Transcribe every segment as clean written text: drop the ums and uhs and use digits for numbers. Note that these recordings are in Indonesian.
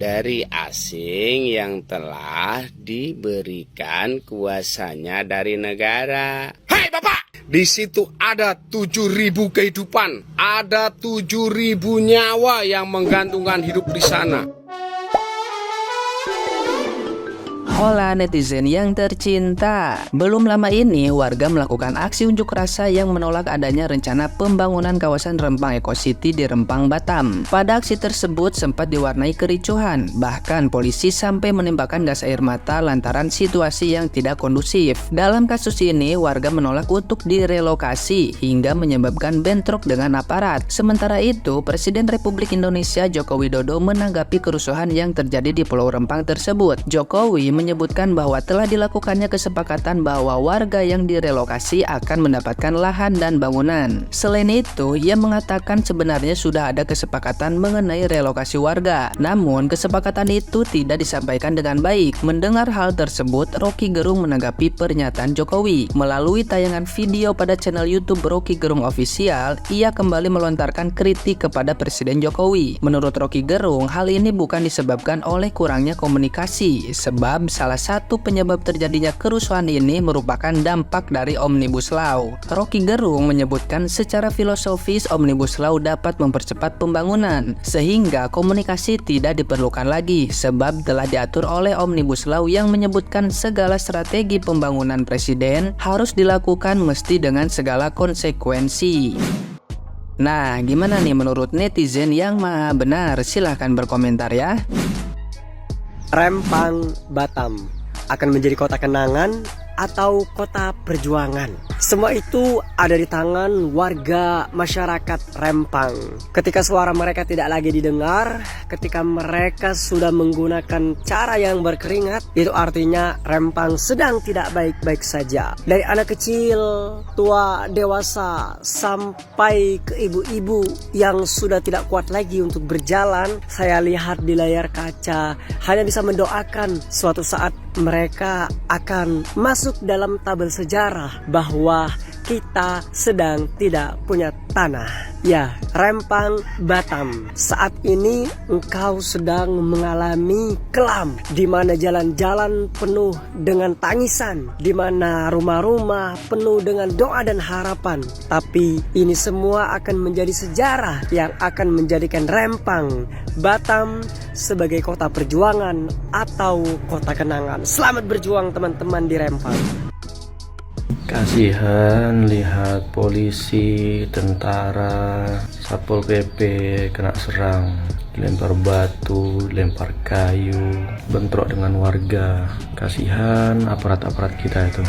dari asing yang telah diberikan kuasanya dari negara. Hai Bapak! Di situ ada 7.000 kehidupan, ada 7.000 nyawa yang menggantungkan hidup di sana. Hola netizen yang tercinta. Belum lama ini warga melakukan aksi unjuk rasa yang menolak adanya rencana pembangunan kawasan Rempang Eco City di Rempang, Batam. Pada aksi tersebut sempat diwarnai kericuhan, bahkan polisi sampai menembakkan gas air mata lantaran situasi yang tidak kondusif. Dalam kasus ini warga menolak untuk direlokasi hingga menyebabkan bentrok dengan aparat. Sementara itu Presiden Republik Indonesia Joko Widodo menanggapi kerusuhan yang terjadi di Pulau Rempang tersebut. Jokowi menyebutkan bahwa telah dilakukannya kesepakatan bahwa warga yang direlokasi akan mendapatkan lahan dan bangunan. Selain itu, ia mengatakan sebenarnya sudah ada kesepakatan mengenai relokasi warga. Namun, kesepakatan itu tidak disampaikan dengan baik. Mendengar hal tersebut, Rocky Gerung menanggapi pernyataan Jokowi. Melalui tayangan video pada channel YouTube Rocky Gerung Official, ia kembali melontarkan kritik kepada Presiden Jokowi. Menurut Rocky Gerung, hal ini bukan disebabkan oleh kurangnya komunikasi, sebab salah satu penyebab terjadinya kerusuhan ini merupakan dampak dari Omnibus Law. Rocky Gerung menyebutkan secara filosofis Omnibus Law dapat mempercepat pembangunan, sehingga komunikasi tidak diperlukan lagi, sebab telah diatur oleh Omnibus Law yang menyebutkan segala strategi pembangunan presiden harus dilakukan mesti dengan segala konsekuensi. Nah, gimana nih menurut netizen yang maha benar? Silahkan berkomentar ya. Rempang, Batam akan menjadi kota kenangan atau kota perjuangan. Semua itu ada di tangan warga masyarakat Rempang. Ketika suara mereka tidak lagi didengar, ketika mereka sudah menggunakan cara yang berkeringat, itu artinya Rempang sedang tidak baik-baik saja. Dari anak kecil, tua, dewasa, sampai ke ibu-ibu yang sudah tidak kuat lagi untuk berjalan, saya lihat di layar kaca hanya bisa mendoakan suatu saat mereka akan masuk dalam tabel sejarah bahwa kita sedang tidak punya tanah. Ya, Rempang, Batam, saat ini engkau sedang mengalami kelam, di mana jalan-jalan penuh dengan tangisan, di mana rumah-rumah penuh dengan doa dan harapan. Tapi ini semua akan menjadi sejarah yang akan menjadikan Rempang, Batam sebagai kota perjuangan atau kota kenangan. Selamat berjuang teman-teman di Rempang. Kasihan lihat polisi, tentara, Satpol PP kena serang, lempar batu, lempar kayu, bentrok dengan warga. Kasihan aparat-aparat kita itu.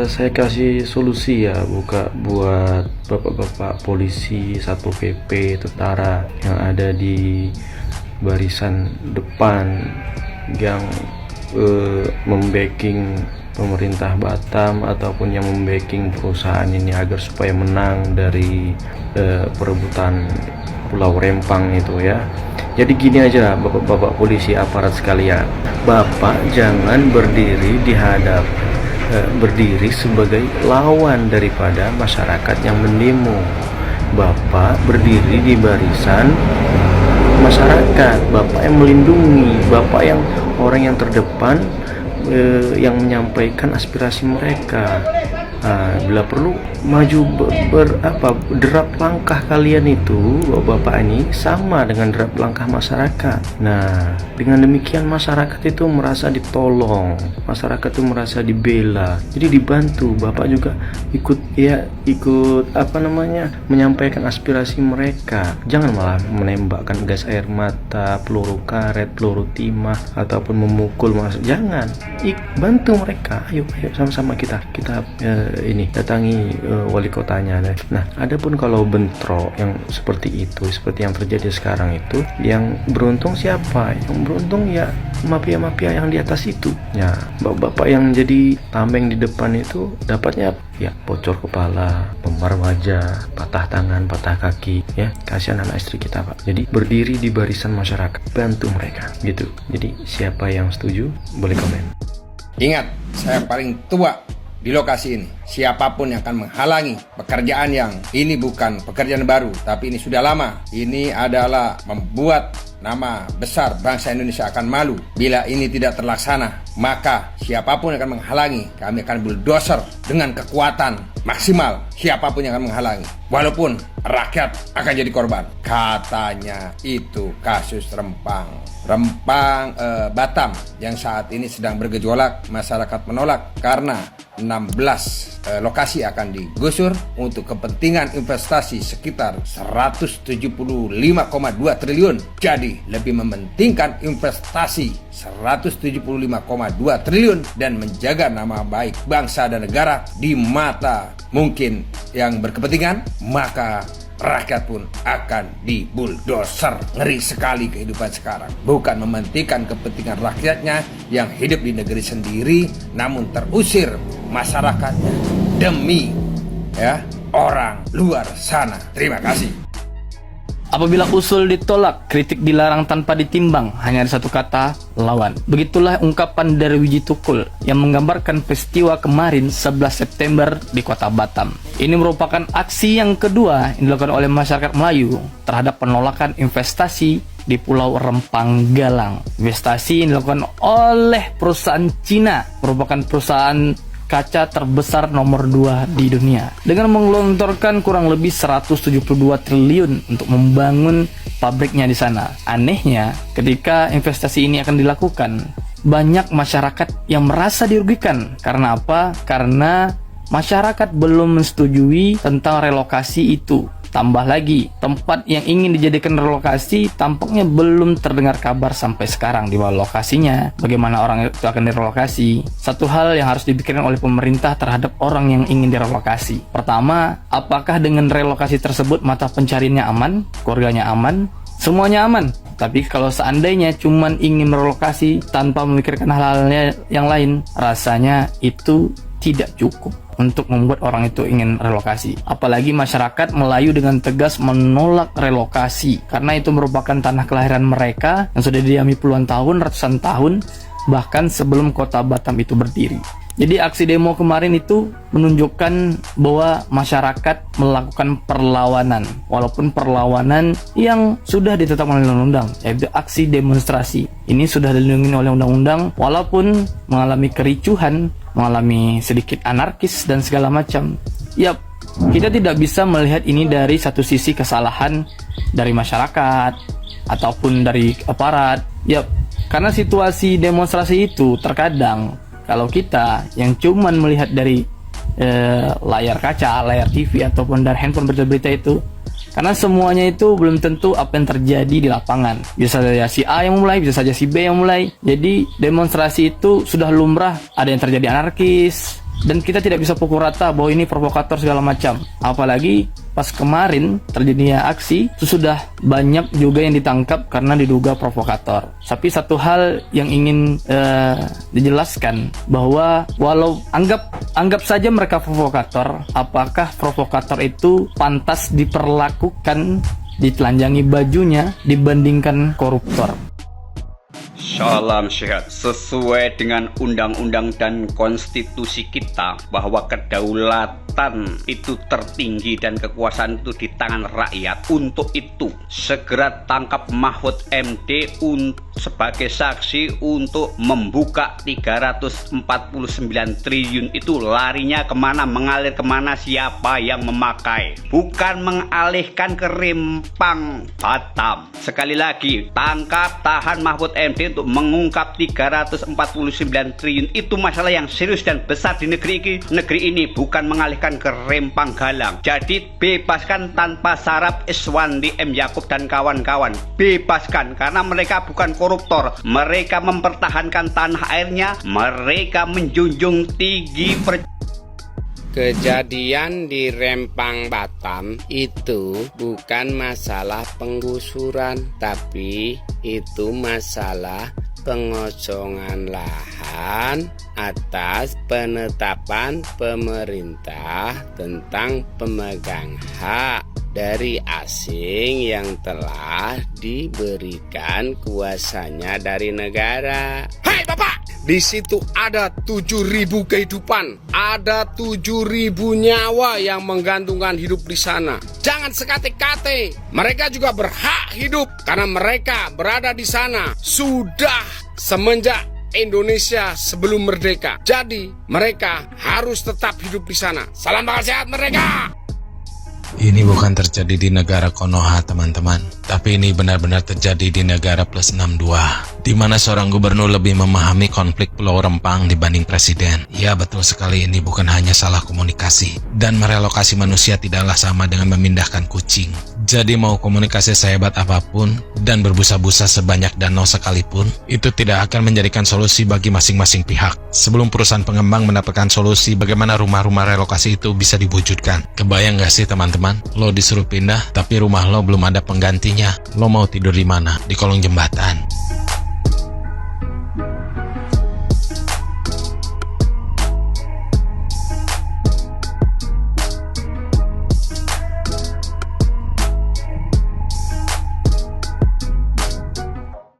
Saya kasih solusi ya, buat bapak-bapak polisi, Satpol PP, tentara yang ada di barisan depan yang membacking pemerintah Batam ataupun yang membacking perusahaan ini agar supaya menang dari perebutan Pulau Rempang itu ya. Jadi gini aja bapak-bapak polisi, aparat sekalian, bapak jangan berdiri berdiri sebagai lawan daripada masyarakat yang mendemo. Bapak berdiri di barisan masyarakat, bapak yang melindungi, bapak yang orang yang terdepan, yang menyampaikan aspirasi mereka. Bila perlu maju derap langkah kalian itu, bapak ini sama dengan derap langkah masyarakat. Nah, dengan demikian masyarakat itu merasa ditolong, masyarakat itu merasa dibela, jadi dibantu. Bapak juga ikut menyampaikan aspirasi mereka. Jangan malah menembakkan gas air mata, peluru karet, peluru timah, ataupun memukul. Jangan, bantu mereka. Ayo sama-sama kita ini datangi wali kotanya. Nah, adapun kalau bentrok yang seperti itu, seperti yang terjadi sekarang itu, yang beruntung siapa? Yang beruntung ya mafia-mafia yang di atas itu. Ya, bapak-bapak yang jadi tameng di depan itu dapatnya ya bocor kepala, memar wajah, patah tangan, patah kaki, ya. Kasihan anak istri kita, Pak. Jadi berdiri di barisan masyarakat, bantu mereka gitu. Jadi siapa yang setuju boleh komen. Ingat, saya paling tua di lokasi ini. Siapapun yang akan menghalangi pekerjaan yang ini bukan pekerjaan baru, tapi ini sudah lama. Ini adalah membuat nama besar bangsa Indonesia akan malu. Bila ini tidak terlaksana, maka siapapun yang akan menghalangi, kami akan bulldozer dengan kekuatan maksimal. Siapapun yang akan menghalangi, walaupun rakyat akan jadi korban. Katanya itu kasus Rempang Batam yang saat ini sedang bergejolak. Masyarakat menolak karena 16 lokasi akan digusur untuk kepentingan investasi sekitar 175,2 triliun. Jadi lebih mementingkan investasi 175,2 triliun dan menjaga nama baik bangsa dan negara di mata mungkin yang berkepentingan, maka rakyat pun akan dibuldoser. Ngeri sekali kehidupan sekarang. Bukan mementingkan kepentingan rakyatnya yang hidup di negeri sendiri, namun terusir masyarakatnya demi orang luar sana. Terima kasih. Apabila usul ditolak, kritik dilarang tanpa ditimbang, hanya ada satu kata, lawan. Begitulah ungkapan dari Wiji Tukul yang menggambarkan peristiwa kemarin 11 September di kota Batam. Ini merupakan aksi yang kedua yang dilakukan oleh masyarakat Melayu terhadap penolakan investasi di Pulau Rempang Galang. Investasi yang dilakukan oleh perusahaan Cina, merupakan perusahaan kaca terbesar nomor 2 di dunia dengan menggelontorkan kurang lebih 172 triliun untuk membangun pabriknya di sana. Anehnya, ketika investasi ini akan dilakukan, banyak masyarakat yang merasa dirugikan. Karena apa? Karena masyarakat belum menyetujui tentang relokasi itu. Tambah lagi, tempat yang ingin dijadikan relokasi tampaknya belum terdengar kabar sampai sekarang di mana lokasinya, bagaimana orang itu akan direlokasi. Satu hal yang harus dipikirkan oleh pemerintah terhadap orang yang ingin direlokasi. Pertama, apakah dengan relokasi tersebut mata pencariannya aman, keluarganya aman, semuanya aman? Tapi kalau seandainya cuman ingin merelokasi tanpa memikirkan hal-hal yang lain, rasanya itu tidak cukup untuk membuat orang itu ingin relokasi. Apalagi masyarakat Melayu dengan tegas menolak relokasi karena itu merupakan tanah kelahiran mereka yang sudah didiami puluhan tahun, ratusan tahun, bahkan sebelum kota Batam itu berdiri. Jadi aksi demo kemarin itu menunjukkan bahwa masyarakat melakukan perlawanan, walaupun perlawanan yang sudah ditetapkan oleh undang-undang, yaitu aksi demonstrasi. Ini sudah dilindungi oleh undang-undang, walaupun mengalami kericuhan, mengalami sedikit anarkis dan segala macam. Yap, kita tidak bisa melihat ini dari satu sisi kesalahan dari masyarakat ataupun dari aparat. Yap, karena situasi demonstrasi itu terkadang kalau kita yang cuman melihat dari layar kaca, layar TV ataupun dari handphone berita-berita itu, karena semuanya itu belum tentu apa yang terjadi di lapangan. Bisa saja si A yang mulai, bisa saja si B yang mulai. Jadi demonstrasi itu sudah lumrah, ada yang terjadi anarkis, dan kita tidak bisa pukul rata bahwa ini provokator segala macam. Apalagi pas kemarin terjadinya aksi, itu sudah banyak juga yang ditangkap karena diduga provokator. Tapi satu hal yang ingin dijelaskan bahwa walau anggap saja mereka provokator, apakah provokator itu pantas diperlakukan, ditelanjangi bajunya dibandingkan koruptor? Salam sehat. Sesuai dengan undang-undang dan konstitusi kita bahwa kedaulatan itu tertinggi dan kekuasaan itu di tangan rakyat. Untuk itu segera tangkap Mahfud MD sebagai saksi untuk membuka 349 triliun itu larinya kemana, mengalir kemana, siapa yang memakai. Bukan mengalihkan ke Rempang Batam. Sekali lagi, tangkap, tahan Mahfud MD untuk mengungkap 349 triliun. Itu masalah yang serius dan besar di negeri ini, bukan mengalihkan ke Rempang Galang. Jadi bebaskan tanpa syarat Iswandi M. Yakub dan kawan-kawan. Bebaskan karena mereka bukan koruptor. Mereka mempertahankan tanah airnya. Mereka menjunjung tinggi Kejadian di Rempang Batam itu bukan masalah penggusuran, tapi itu masalah pengosongan lahan atas penetapan pemerintah tentang pemegang hak dari asing yang telah diberikan kuasanya dari negara. Hai Bapak! Di situ ada 7.000 kehidupan, ada 7.000 nyawa yang menggantungkan hidup di sana. Jangan sekate-kate, mereka juga berhak hidup karena mereka berada di sana sudah semenjak Indonesia sebelum merdeka. Jadi mereka harus tetap hidup di sana. Salam bakal sehat merdeka. Ini bukan terjadi di negara Konoha, teman-teman. Tapi ini benar-benar terjadi di negara plus 62, di mana seorang gubernur lebih memahami konflik Pulau Rempang dibanding presiden. Ya, betul sekali, ini bukan hanya salah komunikasi. Dan merelokasi manusia tidaklah sama dengan memindahkan kucing. Jadi mau komunikasi sehebat apapun dan berbusa-busa sebanyak danau sekalipun, itu tidak akan menjadikan solusi bagi masing-masing pihak. Sebelum perusahaan pengembang mendapatkan solusi bagaimana rumah-rumah relokasi itu bisa diwujudkan. Kebayang gak sih teman-teman? Lo disuruh pindah, tapi rumah lo belum ada penggantinya. Lo mau tidur di mana? Di kolong jembatan.